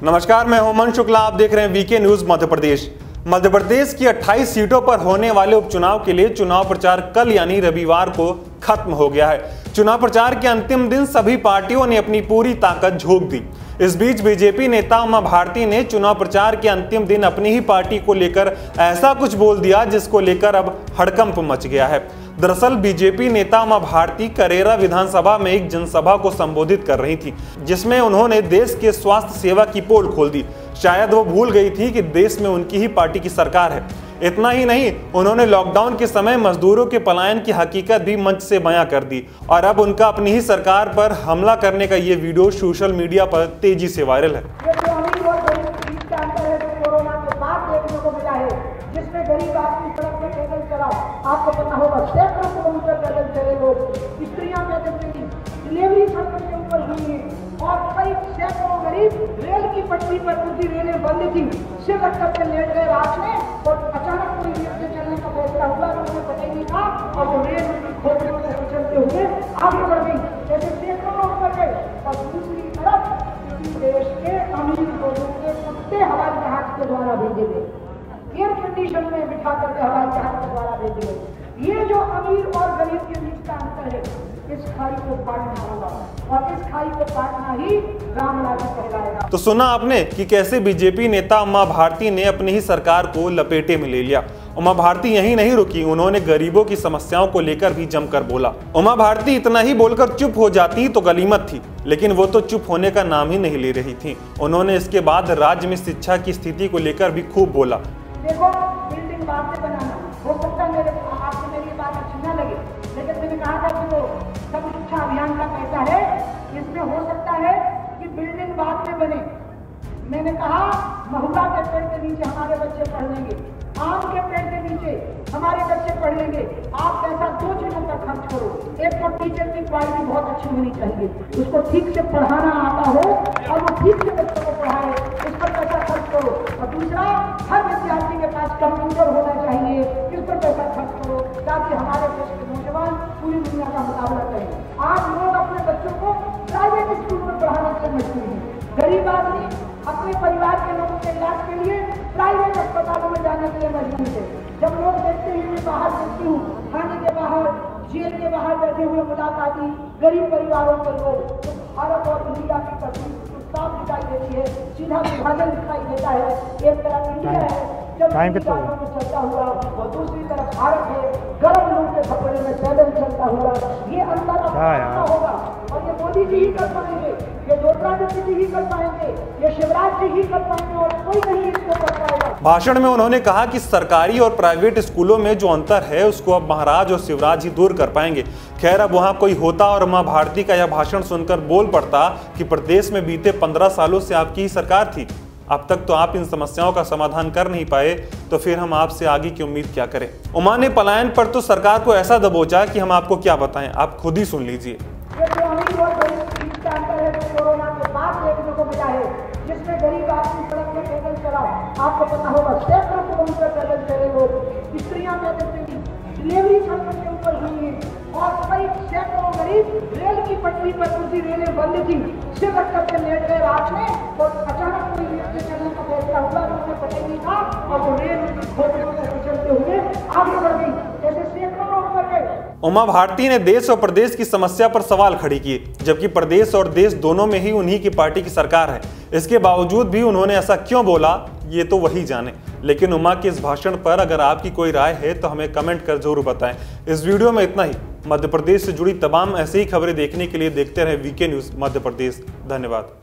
नमस्कार, मैं हेमंत शुक्ला। आप देख रहे हैं वीके न्यूज मध्य प्रदेश। मध्य प्रदेश की 28 सीटों पर होने वाले उपचुनाव के लिए चुनाव प्रचार कल यानी रविवार को खत्म हो गया है। चुनाव प्रचार के अंतिम दिन सभी पार्टियों ने अपनी पूरी ताकत झोंक दी। इस बीच बीजेपी नेता उमा भारती ने चुनाव प्रचार के अंतिम दिन अपनी ही पार्टी को लेकर ऐसा कुछ बोल दिया जिसको लेकर अब हड़कंप मच गया है। दरअसल बीजेपी नेता उमा भारती करेरा विधानसभा में एक जनसभा को संबोधित कर रही थी, जिसमें उन्होंने देश के स्वास्थ्य सेवा की पोल खोल दी। शायद वो भूल गई थी कि देश में उनकी ही पार्टी की सरकार है। इतना ही नहीं, उन्होंने लॉकडाउन के समय मजदूरों के पलायन की हकीकत भी मंच से बयां कर दी और अब उनका अपनी ही सरकार पर हमला करने का ये वीडियो सोशल मीडिया पर तेजी से वायरल है। जिसमें गरीब आदमी सड़क पे पैदल चला, आपको पता होगा सैकड़ों किलोमीटर पैदल चले लोग, स्त्रियां पैदल चली, डिलीवरी सड़कों के ऊपर हुई है और कई सैकड़ों गरीब रेल की पटरी पर कुछ रेलें बंद थी, सिर रखकर के लेट गए रात में और अचानक पूरी रेल से चलने का फैसला हुआ तो उन्हें पता ही नहीं था और वो रेल उनकी खोपड़ियों से कुचलते हुए आगे बढ़ गई। जैसे सैकड़ों लोग मर गए और दूसरी तरफ किसी देश के अमीर लोगों के कुत्ते हवाई जहाज के द्वारा भेजे गए, एयर कंडीशन में बिठा करके हवाई जहाज के द्वारा भेजे गए। ये जो अमीर और गरीब के बीच का अंतर है, इस खाई को पाटना होगा और इस खाई को पाटना ही रामराज्य कहलाएगा। तो सुना आपने कि कैसे बीजेपी नेता उमा भारती ने अपनी ही सरकार को लपेटे में ले लिया। उमा भारती यहीं नहीं रुकी, उन्होंने गरीबों की समस्याओं को लेकर भी जमकर बोला। उमा भारती इतना ही बोलकर चुप हो जाती तो गनीमत थी, लेकिन वो तो चुप होने का नाम ही नहीं ले रही थी। उन्होंने इसके बाद राज्य में शिक्षा की स्थिति को लेकर भी खूब बोला। देखो, बिल्डिंग बाद में बनाना हो सकता है, मेरे आपको मेरी बात अच्छी ना लगे, लेकिन मैंने कहा था कि वो सब शिक्षा अभियान का पैसा है, इसमें हो सकता है कि बिल्डिंग बाद में बने। मैंने कहा महुआ के पेड़ के नीचे हमारे बच्चे पढ़ लेंगे, आम के पेड़ के नीचे हमारे बच्चे पढ़ लेंगे। आप पैसा दो चीजों पर खर्च करो, एक तो टीचर की क्वालिटी बहुत अच्छी होनी चाहिए, उसको ठीक से पढ़ाना आता हो और वो ठीक से बच्चों को पढ़ाए, इस पर पैसा खर्च करो। और दूसरा, हर विद्यार्थी के पास कंप्यूटर होना चाहिए, इस पर पैसा खर्च करो ताकि हमारे देश के नौजवान पूरी दुनिया का मुकाबला करें। आज लोग अपने बच्चों को प्राइवेट स्कूल में पढ़ाने के लिए मजबूर हैं। गरीब आदमी अपने परिवार के लोगों के इलाज के लिए प्राइवेट अस्पतालों में जाने के लिए मजबूर है। जब लोग देखते हैं, मैं बाहर देखती हूँ, थाने के बाहर, जेल के बाहर बैठे हुए मुलाकाती गरीब परिवारों के लोग, तो भारत और इंडिया की तस्वीर साफ दिखाई देती है, सीधा विभाजन दिखाई देता है। एक तरफ इंडिया है जब गाड़ियों में चलता हुआ और दूसरी तरफ भारत है गर्म लोग के कपड़े में पैदल चलता हुआ। ये अंतर अब होगा और ये मोदी जी ही कर पाएंगे, ये ज्योतिरादित्य जी ही कर पाएंगे, ये शिवराज जी ही कर पाएंगे और कोई नहीं इसको कर पाएगा। भाषण में उन्होंने कहा कि सरकारी और प्राइवेट स्कूलों में जो अंतर है उसको अब महाराज और शिवराज ही दूर कर पाएंगे। खैर, अब वहां कोई होता और उमा भारती का यह भाषण सुनकर बोल पड़ता कि प्रदेश में बीते 15 सालों से आपकी ही सरकार थी, अब तक तो आप इन समस्याओं का समाधान कर नहीं पाए, तो फिर हम आपसे आगे की उम्मीद क्या करें। उमा ने पलायन पर तो सरकार को ऐसा दबोचा कि हम आपको क्या बताएं, आप खुद ही सुन लीजिए। जिसमें गरीब आदमी सड़क पे पैदल चला, आपको पता होगा सैकड़ों किलोमीटर पैदल चले लोग, स्त्रियां पैदल चली, डिलीवरी सड़कों के ऊपर हुई है और कई सैकड़ों गरीब रेल की पटरी पर कुछ रेलें बंद थी, सिर रखकर के लेट गए रात में और अचानक पूरी रेल से चलने का फैसला हुआ तो उन्हें पता ही नहीं था और वो रेल उनकी खोपड़ियों से कुचलते हुए आगे बढ़ गई। जैसे सैकड़ों लोग मर गए। उमा भारती ने देश और प्रदेश की समस्या पर सवाल खड़ी किए, जबकि प्रदेश और देश दोनों में ही उन्हीं की पार्टी की सरकार है। इसके बावजूद भी उन्होंने ऐसा क्यों बोला, ये तो वही जाने। लेकिन उमा के इस भाषण पर अगर आपकी कोई राय है तो हमें कमेंट कर जरूर बताएं। इस वीडियो में इतना ही। मध्य प्रदेश से जुड़ी तमाम ऐसी ही खबरें देखने के लिए देखते रहे वीके न्यूज मध्य प्रदेश। धन्यवाद।